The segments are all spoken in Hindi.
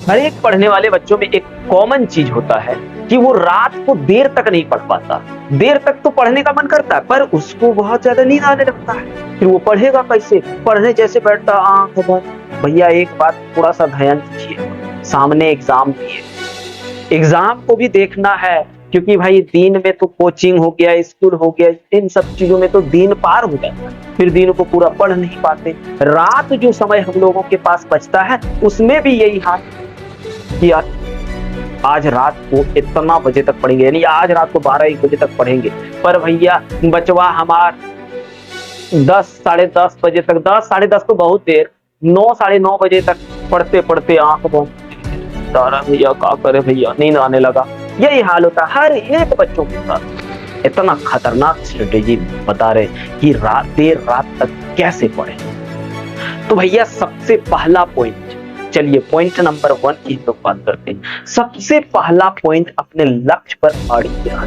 हर एक पढ़ने वाले बच्चों में एक कॉमन चीज होता है कि वो रात को देर तक नहीं पढ़ पाता। देर तक तो पढ़ने का मन करता है, पर उसको बहुत ज्यादा नींद आने लगता है। फिर वो पढ़ेगा कैसे? पढ़ने जैसे बैठता, आंख बंद। भैया एक बात थोड़ा सा ध्यान दीजिए, सामने एग्जाम भी है, एग्जाम को भी देखना है, क्योंकि भाई दिन में तो कोचिंग हो गया, स्कूल हो गया, इन सब चीजों में तो दिन पार हो जाता है, फिर दिन को पूरा पढ़ नहीं पाते। रात जो समय हम लोगों के पास बचता है उसमें भी यही हाल कि आज रात को इतना बजे तक पढ़ेंगे, यानी आज रात को 12-1 बजे तक पढ़ेंगे। पर भैया बचवा हमार 10 साढ़े 10 बजे तक, 10 साढ़े 10 तो बहुत देर, 9 साढ़े 9 बजे तक पढ़ते पढ़ते आंख बंद, तारा भैया क्या करे भैया, नींद आने लगा। यही हाल होता है हर एक बच्चों के साथ। इतना खतरनाक स्ट्रेटेजी बता रहे कि देर रात तक कैसे पढ़े। तो भैया सबसे पहला पॉइंट, चलिए पॉइंट नंबर 1 की तो बात करते हैं। सबसे पहला पॉइंट, अपने लक्ष्य पर अड़िग रहना।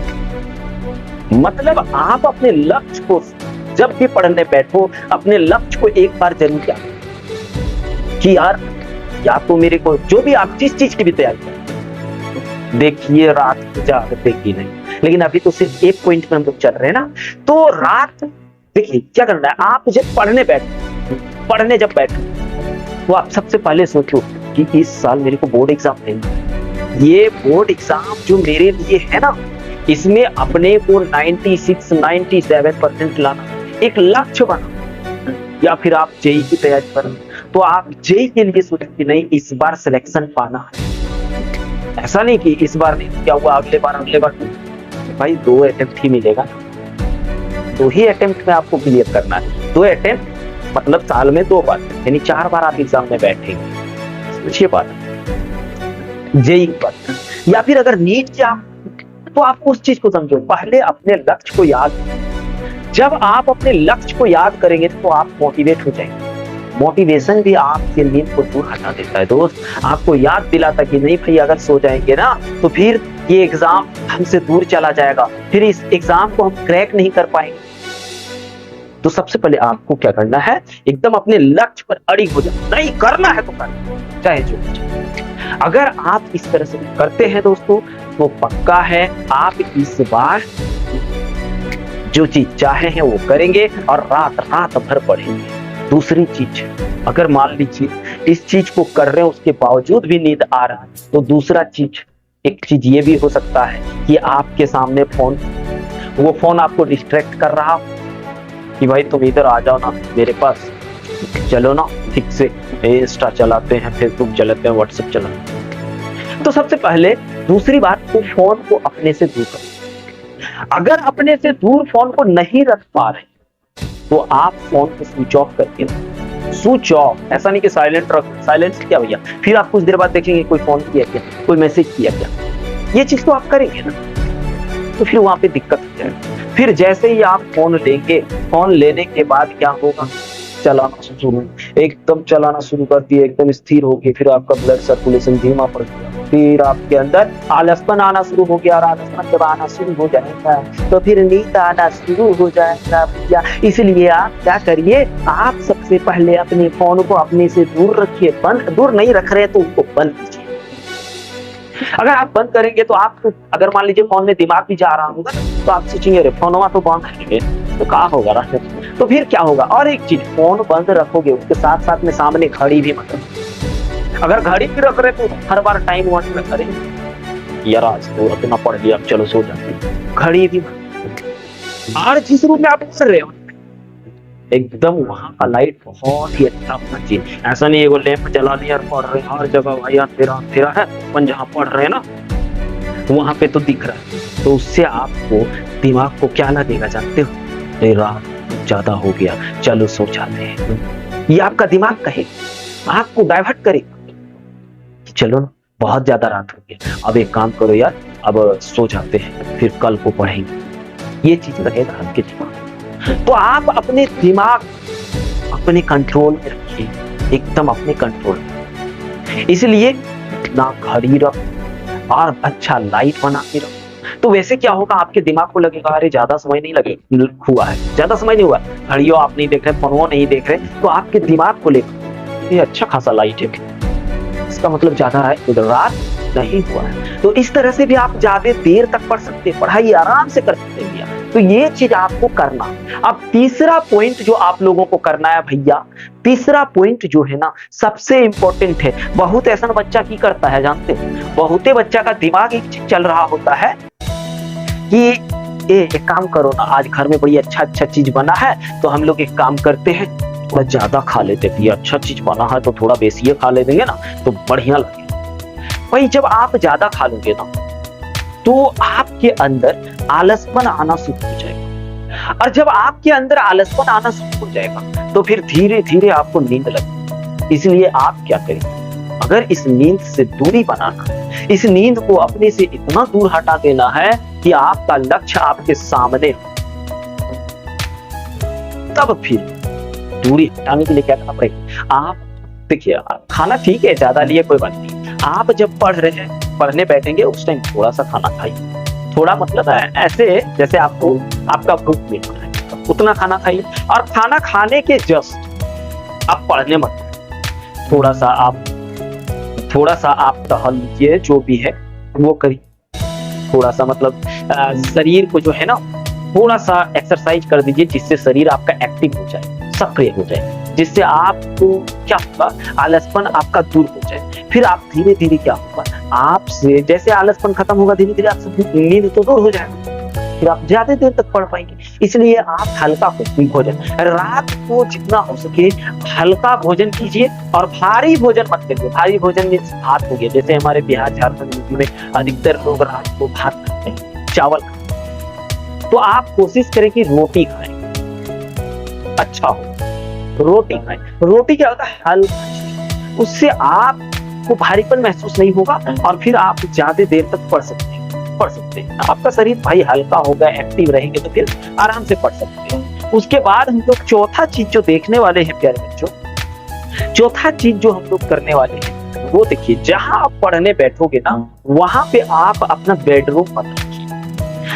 मतलब आप अपने लक्ष्य को जब भी पढ़ने बैठो, अपने लक्ष्य को एक बार जरूर याद कि यार या तो मेरे को जो भी आप जिस चीज की भी तैयारी करें, देखिए रात को जागते की नहीं, लेकिन अभी तो सिर्फ एक पॉइंट में हम लोग चल रहे हैं ना। तो रात देखिए क्या करना है, आप जब पढ़ने जब बैठो तो आप सबसे पहले सोचो कि इस साल मेरे को बोर्ड एग्जाम देना है। ये बोर्ड एग्जाम जो मेरे लिए है ना, इसमें अपने को 96-97% लाना, एक लक्ष्य बना। या फिर आप जेई की तैयारी करें तो आप जेई के लिए सोचें कि नहीं इस बार सिलेक्शन पाना है। ऐसा नहीं कि इस बार नहीं, क्या हुआ अगले बार भाई 2 अटेम्प्ट ही मिलेगा, 2 ही अटेम्प्ट में आपको क्लियर करना है। 2 अटेम्प्ट मतलब साल में 2 बार, यानी 4 बार आप एग्जाम में बैठेंगे। सोचिए बात, जेई बात। या फिर अगर नीट की आप, तो आप उस चीज को समझो, पहले अपने लक्ष्य को याद। जब आप अपने लक्ष्य को याद करेंगे तो आप मोटिवेट हो जाएंगे। मोटिवेशन भी आपके नींद को दूर हटा देता है दोस्त, आपको याद दिलाता कि नहीं भाई अगर सो जाएंगे ना तो फिर ये एग्जाम हमसे दूर चला जाएगा, फिर इस एग्जाम को हम क्रैक नहीं कर पाएंगे। तो सबसे पहले आपको क्या करना है, एकदम अपने लक्ष्य पर अड़िग हो जाए, नहीं करना है तो करना, चाहे जो। अगर आप इस तरह से करते हैं दोस्तों तो पक्का है आप इस बार जो चीज चाहे हैं वो करेंगे और रात भर पढ़ेंगे। दूसरी चीज, अगर मान लीजिए इस चीज को कर रहे हैं उसके बावजूद भी नींद आ रहा है, तो दूसरा चीज, एक चीज ये भी हो सकता है कि आपके सामने वो फोन आपको डिस्ट्रैक्ट कर रहा कि भाई तुम इधर आ जाओ ना मेरे पास, चलो ना ठीक से इंस्टा चलाते हैं, फेसबुक चलाते हैं, व्हाट्सएप चलाते हैं। तो सबसे पहले दूसरी बात, तो फोन को अपने से दूर करो। अगर अपने से दूर फोन को नहीं रख पा रहे तो आप फोन को स्विच ऑफ करके, स्विच ऑफ, ऐसा नहीं कि साइलेंट रख, साइलेंट क्या भैया, फिर आप कुछ देर बाद देखेंगे कोई फोन किया क्या, कोई मैसेज किया क्या, ये चीज तो आप करेंगे ना, तो फिर वहां पे दिक्कत हो जाएगी। फिर जैसे ही आप फोन लेंगे, फोन लेने के बाद क्या होगा, चलाना शुरू, एकदम चलाना शुरू कर दिए, एकदम स्थिर हो गए, फिर आपका ब्लड सर्कुलेशन धीमा पड़ गया, फिर आपके अंदर आलसपन आना शुरू हो गया, और आलसपन जब आना शुरू हो जाएगा तो फिर नींद आना शुरू हो जाएगा भैया। इसलिए आप क्या करिए, आप सबसे पहले अपने फोन को अपने से दूर रखिए। दूर नहीं रख रहे तो उसको बंद कीजिए। अगर आप बंद करेंगे तो आप, अगर मान लीजिए फोन में दिमाग भी जा रहा होगा तो आप सोचेंगे अरे फोनवा तो बंद है तो क्या होगा रास्ते, तो फिर क्या होगा। और एक चीज, फोन बंद रखोगे उसके साथ साथ में सामने घड़ी भी मत रखो। अगर घड़ी भी रख रहे तो हर बार टाइम वन में करेंगे, यार आज तो इतना पढ़ लिया अब चलो सो जाते हैं, घड़ी भी मत। और जिस रूम में आप पढ़ रहे हो एकदम वहां का लाइट बहुत ही अच्छा होना चाहिए। ऐसा नहीं एगो लैंप जला दिया और पढ़ रहे हर जगह भाई अंधेरा है, अपन जहाँ पढ़ रहे हैं ना वहां पे तो दिख रहा है, तो उससे आपको दिमाग को क्या लगेगा जानते हो, अरे रात ज्यादा हो गया चलो सो जाते हैं। ये आपका दिमाग कहेगा, आपको डाइवर्ट करेगा, चलो ना बहुत ज्यादा रात हो गया, अब एक काम करो यार अब सो जाते हैं फिर कल को पढ़ेंगे। ये चीज लगेगा आपके दिमाग। तो आप अपने दिमाग अपने कंट्रोल में रखिए, एकदम अपने कंट्रोल में। इसलिए ना घड़ी रख और अच्छा लाइट बना के रख। तो वैसे क्या होगा, आपके दिमाग को लगेगा अरे ज्यादा समय नहीं लगे हुआ है, ज्यादा समय नहीं हुआ, घड़ियों आप नहीं देख रहे, फोनों नहीं देख रहे, तो आपके दिमाग को लेकर ये अच्छा खासा लाइट है, इसका मतलब ज्यादा रात नहीं हुआ है। तो इस तरह से भी आप ज्यादा देर तक पढ़ सकते हैं, पढ़ाई आराम से कर सकते हैं भैया। तो ये चीज आपको करना। अब तीसरा पॉइंट जो आप लोगों को करना है भैया, तीसरा पॉइंट जो है ना सबसे इंपॉर्टेंट है। बहुत ऐसा बच्चा की करता है जानते हैं, बहुते बच्चा का दिमाग एक चीज चल रहा होता है कि एक काम करो ना, आज घर में बड़ी अच्छा चीज बना है तो हम लोग एक काम करते हैं, थोड़ा ज्यादा खा लेते हैं। अच्छा चीज बना है तो थोड़ा बेसिए खा लेंगे ना तो बढ़िया लगेगा। भाई जब आप ज्यादा खा लोगे ना तो आपके अंदर आलसपन आना शुरू हो जाएगा, और जब आपके अंदर आलसपन आना शुरू हो जाएगा तो फिर धीरे धीरे आपको नींद लगेगी। इसलिए आप क्या करें, अगर इस नींद से दूरी बनाना, इस नींद को अपने से इतना दूर हटा देना है कि आपका लक्ष्य आपके सामने हो, तब फिर दूरी हटाने के लिए क्या करना पड़ेगा। आप देखिए, खाना ठीक है, ज्यादा लिए कोई बात नहीं। आप जब पढ़ रहे हैं, पढ़ने बैठेंगे उस टाइम थोड़ा सा खाना खाइए। थोड़ा मतलब है ऐसे जैसे आपको आपका भूख में उतना खाना खाइए, और खाना खाने के जस्ट आप पढ़ने मत, थोड़ा सा आप टहल लीजिए, जो भी है वो करिए। थोड़ा सा मतलब शरीर को जो है ना थोड़ा सा एक्सरसाइज कर दीजिए, जिससे शरीर आपका एक्टिव हो जाए, सक्रिय हो जाए, जिससे आपको क्या होगा, आलसपन आपका दूर हो जाए। फिर आप धीरे धीरे क्या होगा, आपसे जैसे आलसपन खत्म होगा, धीरे धीरे आपसे नींद तो दूर हो जाएगा, फिर आप ज्यादा देर तक पढ़ पाएंगे। इसलिए आप हल्का भोजन, रात को जितना हो सके हल्का भोजन कीजिए, और भारी भोजन मत करिए। भारी भोजन में भात हो गया, जैसे हमारे बिहार झारखंड यूपी में अधिकतर लोग रात को भात खाते हैं, चावल खाते हैं। तो आप कोशिश करें कि रोटी खाएं, अच्छा हो रोटी खाएं। रोटी क्या होता है, हल्का, उससे आपको भारीपन महसूस नहीं होगा, और फिर आप ज्यादा देर तक पढ़ सकते हैं। आपका शरीर भाई हल्का होगा, एक्टिव रहेंगे तो फिर आराम से पढ़ सकते हैं। उसके बाद हम लोग चौथा चीज जो देखने वाले हैं प्यारे बच्चों, चौथा चीज जो हम लोग करने वाले हैं वो देखिए, जहां आप पढ़ने बैठोगे ना वहां पे आप अपना बेडरूम मत रखिए।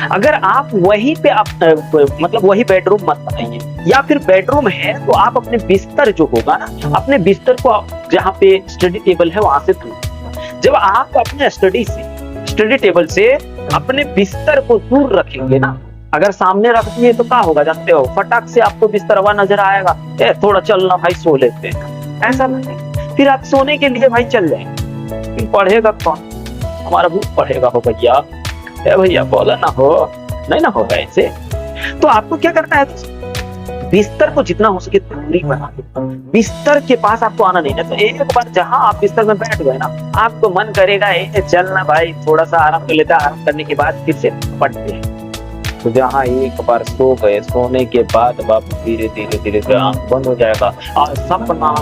अगर आप वहीं पे मतलब वही बेडरूम मत बनाइए, या फिर बेडरूम है तो आप अपने बिस्तर जो होगा ना, अपने बिस्तर को जहाँ पे स्टडी टेबल है वहां से दूर। जब आप अपने स्टडी टेबल से अपने बिस्तर को दूर रखेंगे ना, अगर सामने रख दिए तो क्या होगा जानते हो, फटाक से आपको बिस्तरवा नजर आएगा, थोड़ा चलना भाई सो लेते हैं, ऐसा नहीं। फिर आप सोने के लिए भाई चल जाएंगे, फिर पढ़ेगा कौन, हमारा बुक पढ़ेगा हो भैया बोला ना हो, नहीं ना होगा ऐसे। तो आपको क्या करना है, बिस्तर को जितना हो सके दूरी बना के, बिस्तर के पास आपको आना नहीं है। तो एक बार जहां आप बिस्तर में बैठ गए ना, आपको मन करेगा चलना भाई थोड़ा सा आराम कर लेता है, आराम करने के बाद फिर से पढ़ते हैं। तो जहाँ एक बार सो गए, सोने के बाद बाबू धीरे धीरे आंख बंद हो जाएगा, और सपना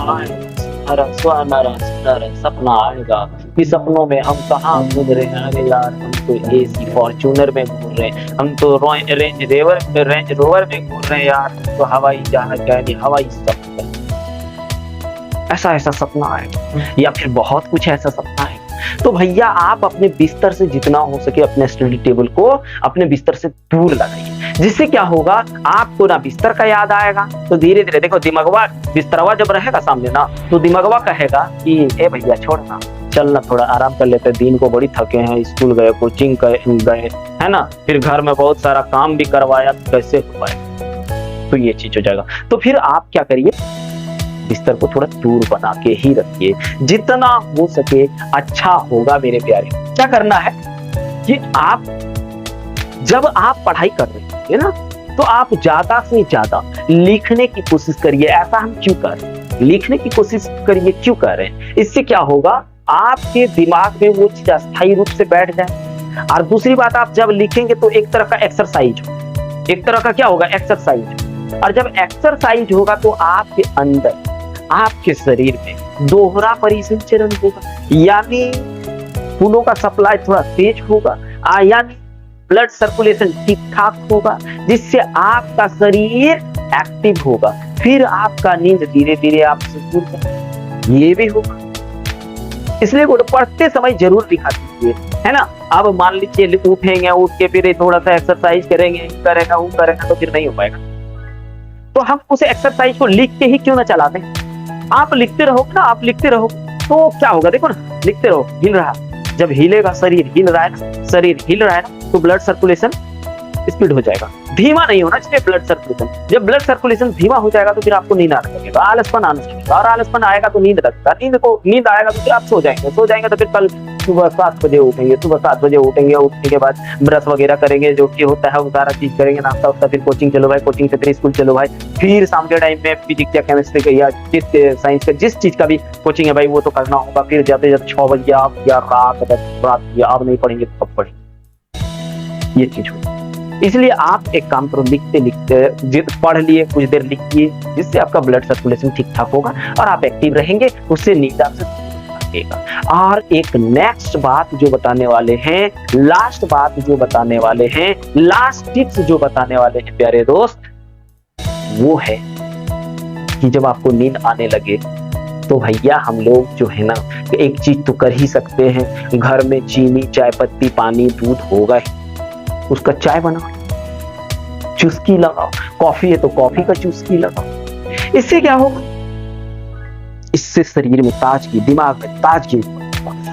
सपना आएगा कि सपनों में हम कहाँ घूम रहे हैं, अरे यार हम तो एसी फॉर्च्यूनर में घूम रहे हैं, हम तो रेंज रोवर में घूम रहे हैं यार, तो हवाई जहाज यानी हवाई सफर, ऐसा सपना आएगा, या फिर बहुत कुछ ऐसा सपना है। तो भैया आप अपने बिस्तर से जितना हो सके अपने स्टडी टेबल को अपने बिस्तर से दूर लगाइए, जिससे क्या होगा, आपको ना बिस्तर का याद आएगा। तो धीरे धीरे देखो, दिमागवा बिस्तरवा जब रहेगा सामने ना, तो दिमागवा कहेगा कि ए भैया छोड़ना, चलना थोड़ा आराम कर लेते हैं, दिन को बड़ी थके हैं, स्कूल गए, कोचिंग गए है ना, फिर घर में बहुत सारा काम भी करवाया, कैसे हो पाए। तो ये चीज हो जाएगा। तो फिर आप क्या करिए, बिस्तर को थोड़ा दूर बना के ही रखिए, जितना हो सके अच्छा होगा मेरे प्यारे। क्या करना है कि आप जब आप पढ़ाई कर रहे हैं ना, तो आप ज्यादा से ज्यादा लिखने की कोशिश करिए। ऐसा हम क्यों कर रहे हैं, लिखने की कोशिश करिए, क्यों कर रहे हैं, इससे क्या होगा, आपके दिमाग में वो चीज अस्थायी रूप से बैठ जाए। और दूसरी बात, आप जब लिखेंगे तो एक तरह का एक्सरसाइज, एक तरह का क्या होगा, एक्सरसाइज। और जब एक्सरसाइज होगा तो आपके अंदर, आपके शरीर में दोहरा परिसंचरण होगा, यानी खूनों का सप्लाई थोड़ा तेज होगा, यानी ब्लड सर्कुलेशन ठीक ठाक होगा, जिससे आपका शरीर एक्टिव होगा, फिर आपका नींद धीरे धीरे आपसे दूर जाएगा। ये भी होगा, इसलिए पढ़ते समय जरूर लिखा कीजिए, है ना। अब मान लीजिए उठेंगे, उठ के फिर थोड़ा सा एक्सरसाइज करेंगे, करेगा वो करेगा, तो फिर नहीं हो पाएगा। तो हम उस एक्सरसाइज को लिख के ही क्यों ना चला दें, आप लिखते रहो ना, आप लिखते रहो, तो क्या होगा देखो ना, लिखते रहो, हिल रहा, जब हिलेगा शरीर, हिल रहा है शरीर, हिल रहा है ना, तो ब्लड सर्कुलेशन स्पीड हो जाएगा। धीमा नहीं होना चाहिए ब्लड सर्कुलेशन। जब ब्लड सर्कुलेशन धीमा हो जाएगा तो फिर आपको नींद आने लगेगा, आलसपन आने लगेगा, और आलसपन आएगा तो नींद लगेगा, नींद आएगा तो फिर आप सो जाएंगे तो फिर कल सुबह 7 बजे उठेंगे, सुबह 7 बजे उठेंगे, उठने के बाद ब्रश वगैरह करेंगे, जो कि होता है वो सारा चीज करेंगे, नाश्ता वास्ता, फिर कोचिंग चलो भाई, कोचिंग से फिर स्कूल चलो भाई, फिर शाम के टाइम में फिजिक्स या केमिस्ट्री का या जिस साइंस का जिस चीज का भी कोचिंग है भाई वो तो करना होगा। फिर जाते जाते 6 बजे आप या रात या आप नहीं पढ़ेंगे तो कब पढ़ेंगे, ये चीज होगी। इसलिए आप एक काम करो, लिखते लिखते पढ़ लिए, कुछ देर लिखिए, जिससे आपका ब्लड सर्कुलेशन ठीक ठाक होगा और आप एक्टिव रहेंगे, उससे नींद आपसे भागेगा। और एक नेक्स्ट बात जो बताने वाले हैं, लास्ट बात जो बताने वाले हैं, लास्ट टिप्स जो बताने वाले हैं प्यारे दोस्त, वो है कि जब आपको नींद आने लगे तो भैया हम लोग जो है ना, एक चीज तो कर ही सकते हैं, घर में चीनी, चाय पत्ती, पानी, दूध होगा ही, उसका चाय बनाओ, चुस्की लगाओ, कॉफी है तो कॉफी का चुस्की लगाओ। इससे क्या होगा, इससे शरीर में ताजगी, दिमाग में ताजगी,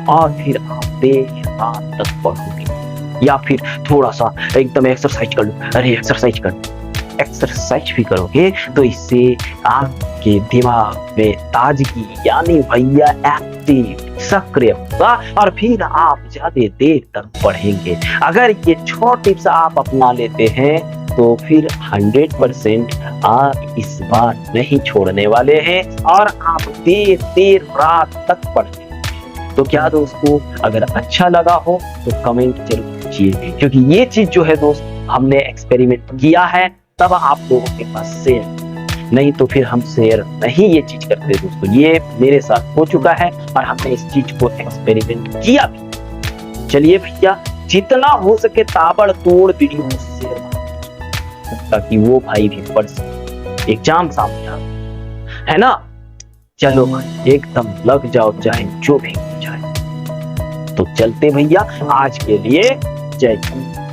और फिर आप देर रात तक पढ़ोगे। या फिर थोड़ा सा एकदम एक्सरसाइज कर लो, अरे एक्सरसाइज कर लो, एक्सरसाइज भी करोगे तो इससे आपके दिमाग में ताजगी यानी भैया एक्टिव, सक्रिय होगा, और फिर आप ज्यादा देर तक पढ़ेंगे। अगर ये 6 टिप्स आप अपना लेते हैं तो फिर 100% आप इस बार नहीं छोड़ने वाले हैं और आप देर रात तक पढ़ेंगे। तो क्या दोस्तों, अगर अच्छा लगा हो तो कमेंट जरूर कीजिए, क्योंकि ये चीज जो है दोस्त हमने एक्सपेरिमेंट किया है, तब आप लोगों के पास शेयर, नहीं तो फिर हम शेयर नहीं ये चीज करते दोस्तों। ये मेरे साथ हो चुका है और हमने इस चीज को एक्सपेरिमेंट किया भी। चलिए भैया, जितना हो सके ताबड़तोड़ वीडियो शेयर, ताकि वो भाई भी पढ़ सके, एग्जाम सामने आ, है ना। चलो एकदम लग जाओ, चाहे जो भी हो जाए। तो चलते भैया, आज के लिए जय हिंद।